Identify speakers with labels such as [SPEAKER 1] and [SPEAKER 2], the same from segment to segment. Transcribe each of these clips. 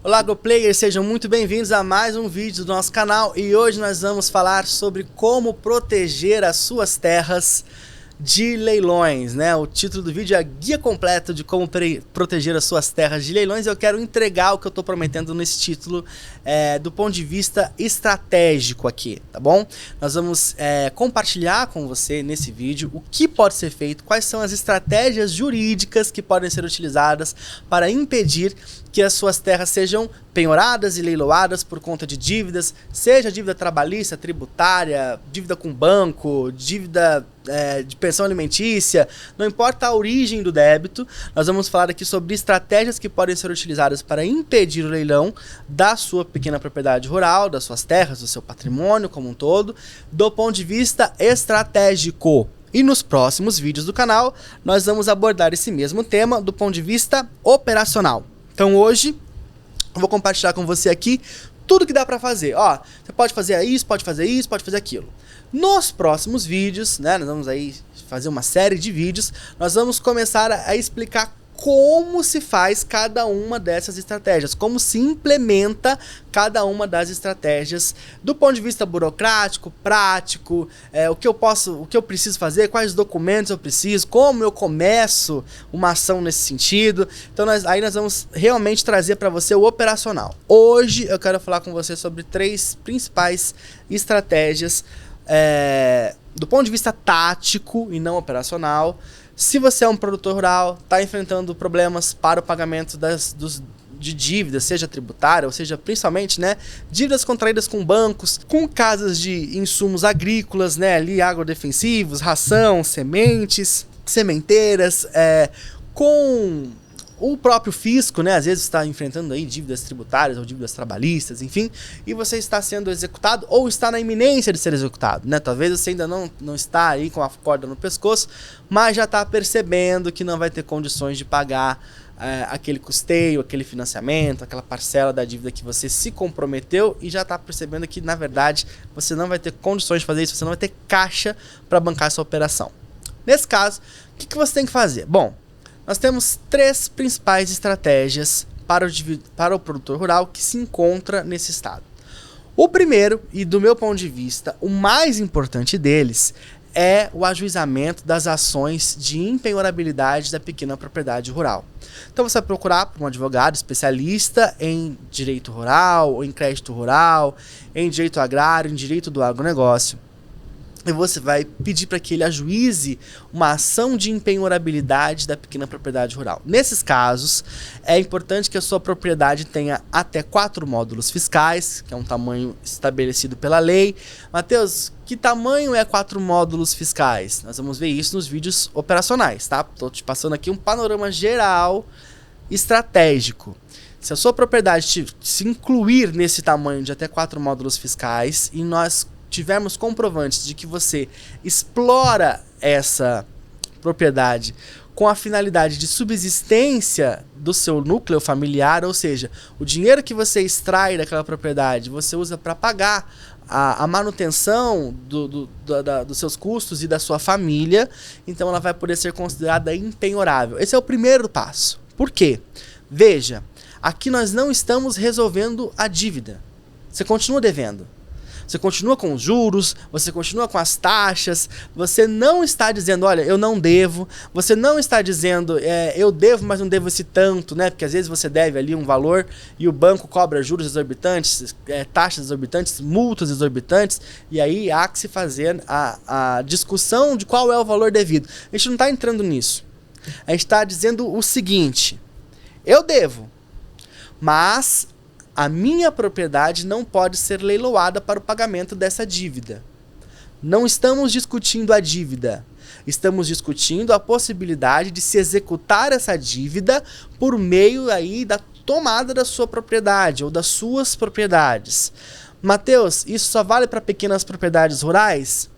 [SPEAKER 1] Olá, GoPlayers, sejam muito bem-vindos a mais um vídeo do nosso canal e hoje nós vamos falar sobre como proteger as suas terras de leilões, né? O título do vídeo é a guia completa de como proteger as suas terras de leilões. Eu quero entregar o que eu estou prometendo nesse título do ponto de vista estratégico aqui, tá bom? Nós vamos compartilhar com você nesse vídeo o que pode ser feito, quais são as estratégias jurídicas que podem ser utilizadas para impedir que as suas terras sejam penhoradas e leiloadas por conta de dívidas, seja dívida trabalhista, tributária, dívida com banco, dívida de pensão alimentícia, não importa a origem do débito. Nós vamos falar aqui sobre estratégias que podem ser utilizadas para impedir o leilão da sua pequena propriedade rural, das suas terras, do seu patrimônio como um todo, do ponto de vista estratégico. E nos próximos vídeos do canal, nós vamos abordar esse mesmo tema do ponto de vista operacional. Então hoje, eu vou compartilhar com você aqui tudo que dá para fazer. Ó, você pode fazer isso, pode fazer isso, pode fazer aquilo. Nos próximos vídeos, né, nós vamos aí fazer uma série de vídeos, nós vamos começar a explicar como se faz cada uma dessas estratégias, como se implementa cada uma das estratégias do ponto de vista burocrático, prático, o que eu preciso fazer, quais documentos eu preciso, como eu começo uma ação nesse sentido. Então nós vamos realmente trazer para você o operacional. Hoje eu quero falar com você sobre 3 principais estratégias do ponto de vista tático e não operacional. Se você é um produtor rural, está enfrentando problemas para o pagamento de dívidas, seja tributária ou seja principalmente, né, dívidas contraídas com bancos, com casas de insumos agrícolas, né, ali agrodefensivos, ração, sementes, sementeiras, com o próprio fisco, né, às vezes está enfrentando aí dívidas tributárias ou dívidas trabalhistas, enfim, e você está sendo executado ou está na iminência de ser executado, né? Talvez você ainda não está aí com a corda no pescoço, mas já está percebendo que não vai ter condições de pagar aquele custeio, aquele financiamento, aquela parcela da dívida que você se comprometeu e já está percebendo que, na verdade, você não vai ter condições de fazer isso, você não vai ter caixa para bancar essa operação. Nesse caso, o que você tem que fazer? Bom, nós temos 3 principais estratégias para o produtor rural que se encontra nesse estado. O primeiro, e do meu ponto de vista, o mais importante deles, é o ajuizamento das ações de impenhorabilidade da pequena propriedade rural. Então você vai procurar por um advogado especialista em direito rural, em crédito rural, em direito agrário, em direito do agronegócio. E você vai pedir para que ele ajuize uma ação de impenhorabilidade da pequena propriedade rural. Nesses casos, é importante que a sua propriedade tenha até 4 módulos fiscais, que é um tamanho estabelecido pela lei. Mateus, que tamanho é 4 módulos fiscais? Nós vamos ver isso nos vídeos operacionais, tá? Estou te passando aqui um panorama geral estratégico. Se a sua propriedade se incluir nesse tamanho de até 4 módulos fiscais e nós tivermos comprovantes de que você explora essa propriedade com a finalidade de subsistência do seu núcleo familiar, ou seja, o dinheiro que você extrai daquela propriedade você usa para pagar a manutenção dos seus custos e da sua família, então ela vai poder ser considerada impenhorável. Esse é o primeiro passo. Por quê? Veja, aqui nós não estamos resolvendo a dívida. Você continua devendo. Você continua com os juros, você continua com as taxas, você não está dizendo, olha, eu não devo, você não está dizendo, eu devo, mas não devo esse tanto, né? Porque às vezes você deve ali um valor e o banco cobra juros exorbitantes, taxas exorbitantes, multas exorbitantes, e aí há que se fazer a discussão de qual é o valor devido. A gente não está entrando nisso. A gente está dizendo o seguinte, eu devo, mas a minha propriedade não pode ser leiloada para o pagamento dessa dívida. Não estamos discutindo a dívida. Estamos discutindo a possibilidade de se executar essa dívida por meio aí da tomada da sua propriedade ou das suas propriedades. Mateus, isso só vale para pequenas propriedades rurais?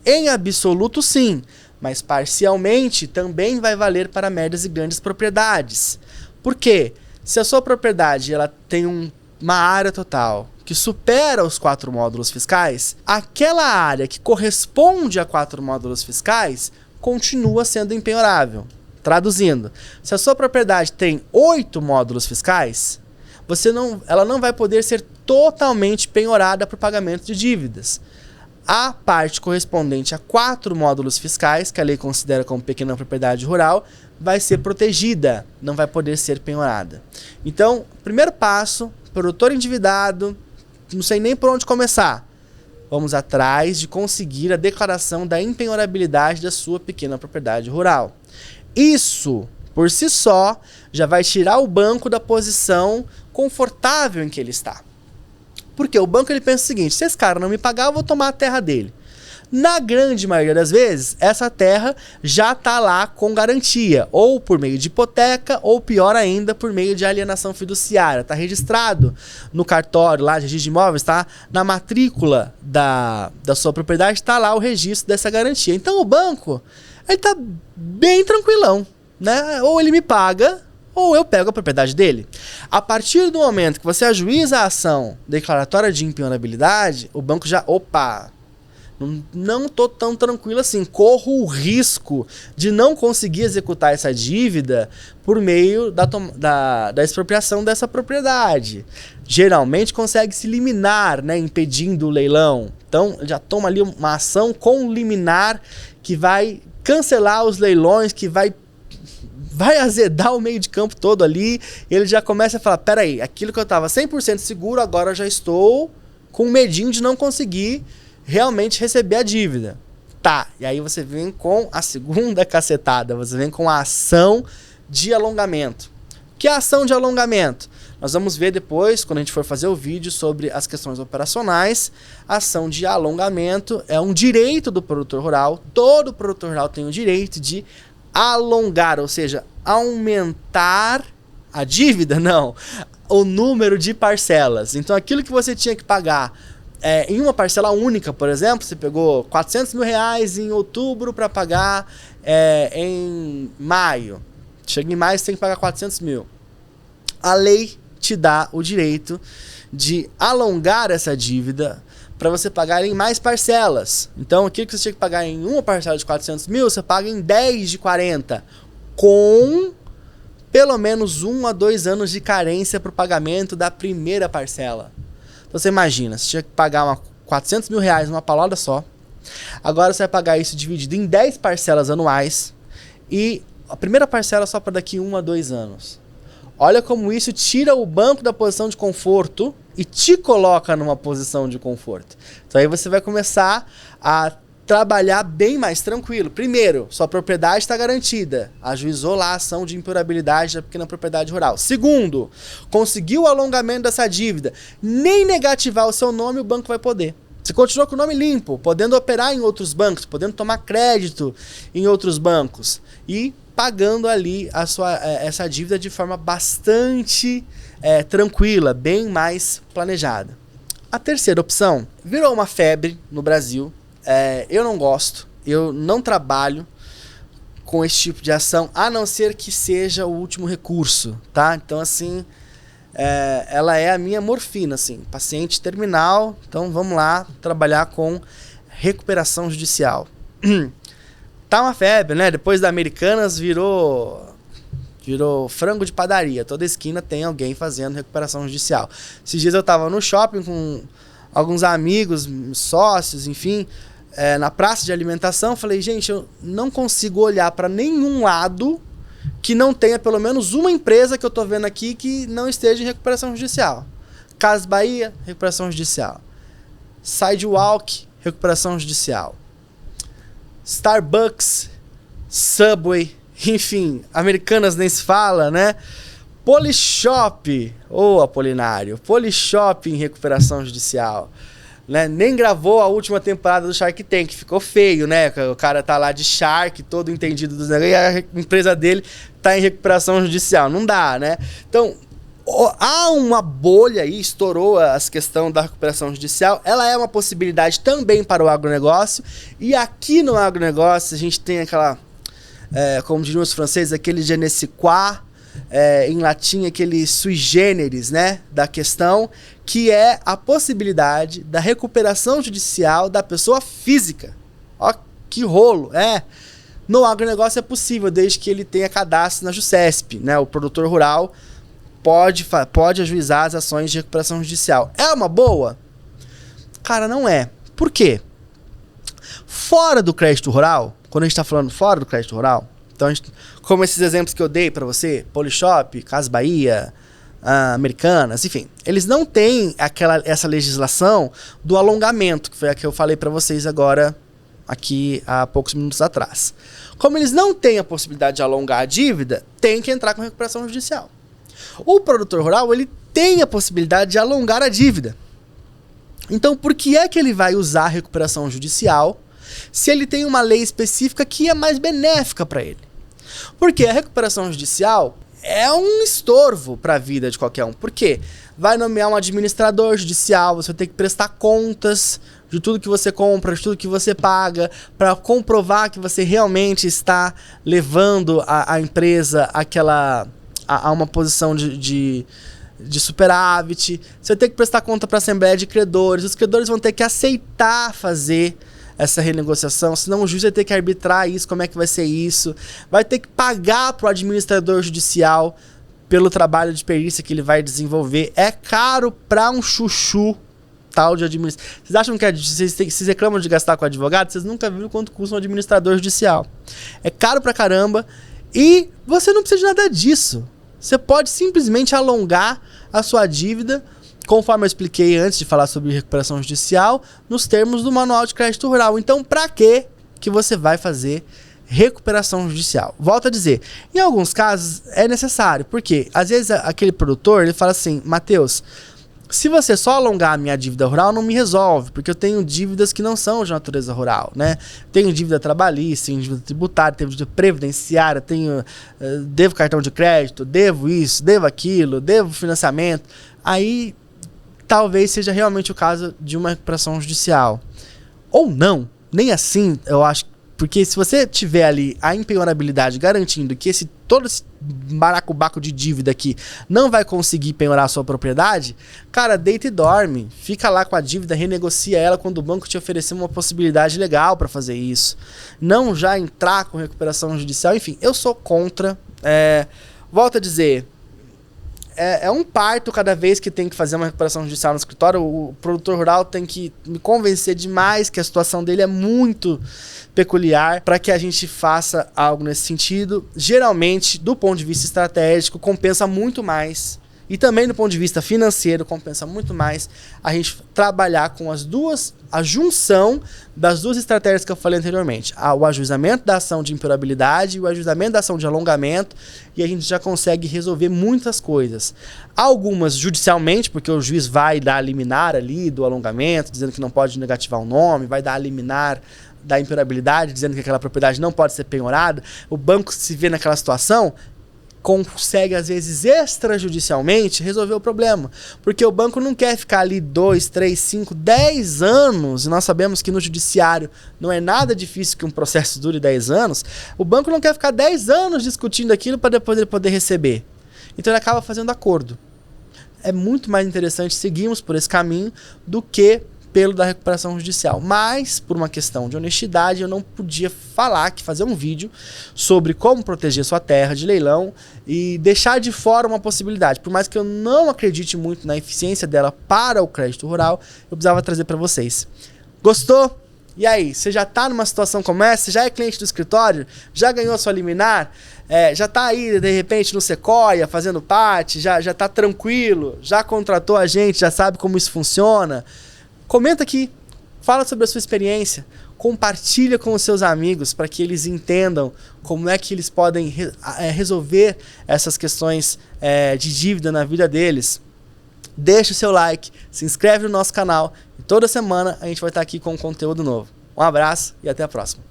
[SPEAKER 1] Em absoluto, sim, mas parcialmente também vai valer para médias e grandes propriedades. Por quê? Se a sua propriedade ela tem uma área total que supera os 4 módulos fiscais, aquela área que corresponde a 4 módulos fiscais continua sendo impenhorável. Traduzindo, se a sua propriedade tem 8 módulos fiscais, ela não vai poder ser totalmente penhorada por pagamento de dívidas. A parte correspondente a 4 módulos fiscais, que a lei considera como pequena propriedade rural, vai ser protegida, não vai poder ser penhorada. Então, primeiro passo, produtor endividado, não sei nem por onde começar. Vamos atrás de conseguir a declaração da impenhorabilidade da sua pequena propriedade rural. Isso, por si só, já vai tirar o banco da posição confortável em que ele está. Porque o banco ele pensa o seguinte: se esse cara não me pagar, eu vou tomar a terra dele. Na grande maioria das vezes, essa terra já está lá com garantia, ou por meio de hipoteca, ou pior ainda, por meio de alienação fiduciária. Está registrado no cartório lá de registro de imóveis, está na matrícula da sua propriedade, está lá o registro dessa garantia. Então o banco ele está bem tranquilão, né? Ou ele me paga, ou eu pego a propriedade dele. A partir do momento que você ajuiza a ação declaratória de impenhorabilidade, o banco já, opa, não tô tão tranquilo assim, corro o risco de não conseguir executar essa dívida por meio da expropriação dessa propriedade. Geralmente consegue se liminar, né, impedindo o leilão. Então já toma ali uma ação com liminar que vai cancelar os leilões, que vai azedar o meio de campo todo ali. Ele já começa a falar, peraí, aquilo que eu estava 100% seguro, agora eu já estou com medinho de não conseguir realmente receber a dívida. Tá, e aí você vem com a segunda cacetada, você vem com a ação de alongamento. Que é a ação de alongamento? Nós vamos ver depois, quando a gente for fazer o vídeo sobre as questões operacionais. A ação de alongamento é um direito do produtor rural. Todo produtor rural tem o direito de alongar, ou seja, aumentar a dívida, não, o número de parcelas. Então aquilo que você tinha que pagar em uma parcela única, por exemplo, você pegou 400 mil reais em outubro para pagar em maio. Chega em maio, você tem que pagar 400 mil. A lei te dá o direito de alongar essa dívida para você pagar em mais parcelas. Então, aquilo que você tinha que pagar em uma parcela de 400 mil, você paga em 10 de 40, com pelo menos 1 a 2 anos de carência para o pagamento da primeira parcela. Então você imagina, você tinha que pagar 400 mil reais numa paulada só. Agora você vai pagar isso dividido em 10 parcelas anuais. E a primeira parcela só para daqui 1 a 2 anos. Olha como isso tira o banco da posição de conforto e te coloca numa posição de conforto. Então aí você vai começar a trabalhar bem mais tranquilo. Primeiro, sua propriedade está garantida. Ajuizou lá a ação de impenhorabilidade da pequena propriedade rural. Segundo, conseguiu o alongamento dessa dívida. Nem negativar o seu nome o banco vai poder. Você continua com o nome limpo, podendo operar em outros bancos, podendo tomar crédito em outros bancos e pagando ali essa dívida de forma bastante tranquila, bem mais planejada. A terceira opção virou uma febre no Brasil. Eu não gosto, eu não trabalho com esse tipo de ação, a não ser que seja o último recurso, tá? Então, assim, ela é a minha morfina, assim, paciente terminal, então vamos lá trabalhar com recuperação judicial. Tá uma febre, né? Depois da Americanas virou frango de padaria, toda esquina tem alguém fazendo recuperação judicial. Esses dias eu tava no shopping com alguns amigos, sócios, enfim, na praça de alimentação, falei, gente, eu não consigo olhar para nenhum lado que não tenha pelo menos uma empresa que eu tô vendo aqui que não esteja em recuperação judicial. Casas Bahia, recuperação judicial. Sidewalk, recuperação judicial. Starbucks, Subway, enfim, Americanas nem se fala, né? Polishop, Apolinário, Polishop em recuperação judicial, né? Nem gravou a última temporada do Shark Tank, ficou feio, né? O cara tá lá de Shark, todo entendido dos negócios, e a empresa dele tá em recuperação judicial, não dá, né? Então, há uma bolha aí, estourou a questão da recuperação judicial, ela é uma possibilidade também para o agronegócio, e aqui no agronegócio a gente tem aquela, como diriam os franceses, aquele je ne sais quoi, em latim aquele sui generis, né, da questão, que é a possibilidade da recuperação judicial da pessoa física. Ó, que rolo, no agronegócio é possível, desde que ele tenha cadastro na JUSESP, né, o produtor rural pode ajuizar as ações de recuperação judicial. É uma boa? Cara, não é. Por quê? Fora do crédito rural, quando a gente está falando fora do crédito rural, então como esses exemplos que eu dei para você, Polishop, Casas Bahia, Americanas, enfim, eles não têm essa legislação do alongamento, que foi a que eu falei para vocês agora, aqui há poucos minutos atrás. Como eles não têm a possibilidade de alongar a dívida, tem que entrar com recuperação judicial. O produtor rural, ele tem a possibilidade de alongar a dívida. Então, por que é que ele vai usar a recuperação judicial se ele tem uma lei específica que é mais benéfica para ele? Porque a recuperação judicial é um estorvo para a vida de qualquer um. Por quê? Vai nomear um administrador judicial, você vai ter que prestar contas de tudo que você compra, de tudo que você paga, para comprovar que você realmente está levando a empresa a uma posição de superávit. Você vai ter que prestar conta para a Assembleia de Credores, os credores vão ter que aceitar fazer essa renegociação, senão o juiz vai ter que arbitrar isso, como é que vai ser isso, vai ter que pagar para o administrador judicial pelo trabalho de perícia que ele vai desenvolver. É caro para um chuchu tal de administrador. Vocês acham que vocês reclamam de gastar com advogado? Vocês nunca viram quanto custa um administrador judicial. É caro pra caramba e você não precisa de nada disso. Você pode simplesmente alongar a sua dívida, conforme eu expliquei antes de falar sobre recuperação judicial, nos termos do Manual de Crédito Rural. Então, para que você vai fazer recuperação judicial? Volto a dizer, em alguns casos é necessário, porque às vezes aquele produtor ele fala assim: Matheus, se você só alongar a minha dívida rural, não me resolve, porque eu tenho dívidas que não são de natureza rural, né? Tenho dívida trabalhista, tenho dívida tributária, tenho dívida previdenciária, devo cartão de crédito, devo isso, devo aquilo, devo financiamento. Aí talvez seja realmente o caso de uma recuperação judicial. Ou não, nem assim, eu acho. Porque se você tiver ali a impenhorabilidade garantindo que todo esse baracubaco de dívida aqui não vai conseguir penhorar a sua propriedade, cara, deita e dorme. Fica lá com a dívida, renegocia ela quando o banco te oferecer uma possibilidade legal para fazer isso. Não já entrar com recuperação judicial. Enfim, eu sou contra. Volto a dizer, é um parto cada vez que tem que fazer uma recuperação judicial no escritório. O produtor rural tem que me convencer demais que a situação dele é muito peculiar para que a gente faça algo nesse sentido. Geralmente, do ponto de vista estratégico, compensa muito mais, e também do ponto de vista financeiro, compensa muito mais a gente trabalhar com a junção das duas estratégias que eu falei anteriormente. O ajuizamento da ação de impenhorabilidade e o ajuizamento da ação de alongamento, e a gente já consegue resolver muitas coisas. Algumas judicialmente, porque o juiz vai dar a liminar ali do alongamento, dizendo que não pode negativar o nome, vai dar a liminar da impenhorabilidade, dizendo que aquela propriedade não pode ser penhorada. O banco se vê naquela situação, consegue às vezes extrajudicialmente resolver o problema, porque o banco não quer ficar ali 2, 3, 5, 10 anos, e nós sabemos que no judiciário não é nada difícil que um processo dure 10 anos. O banco não quer ficar 10 anos discutindo aquilo para depois ele poder receber, então ele acaba fazendo acordo. É muito mais interessante seguirmos por esse caminho do que pelo da recuperação judicial. Mas, por uma questão de honestidade, eu não podia fazer um vídeo sobre como proteger sua terra de leilão e deixar de fora uma possibilidade. Por mais que eu não acredite muito na eficiência dela para o crédito rural, eu precisava trazer para vocês. Gostou? E aí, você já está numa situação como essa? Você já é cliente do escritório? Já ganhou a sua liminar? Já está aí, de repente, no Sequoia, fazendo parte? Já está tranquilo? Já contratou a gente? Já sabe como isso funciona? Comenta aqui, fala sobre a sua experiência, compartilha com os seus amigos para que eles entendam como é que eles podem resolver essas questões de dívida na vida deles. Deixa o seu like, se inscreve no nosso canal e toda semana a gente vai estar aqui com um conteúdo novo. Um abraço e até a próxima.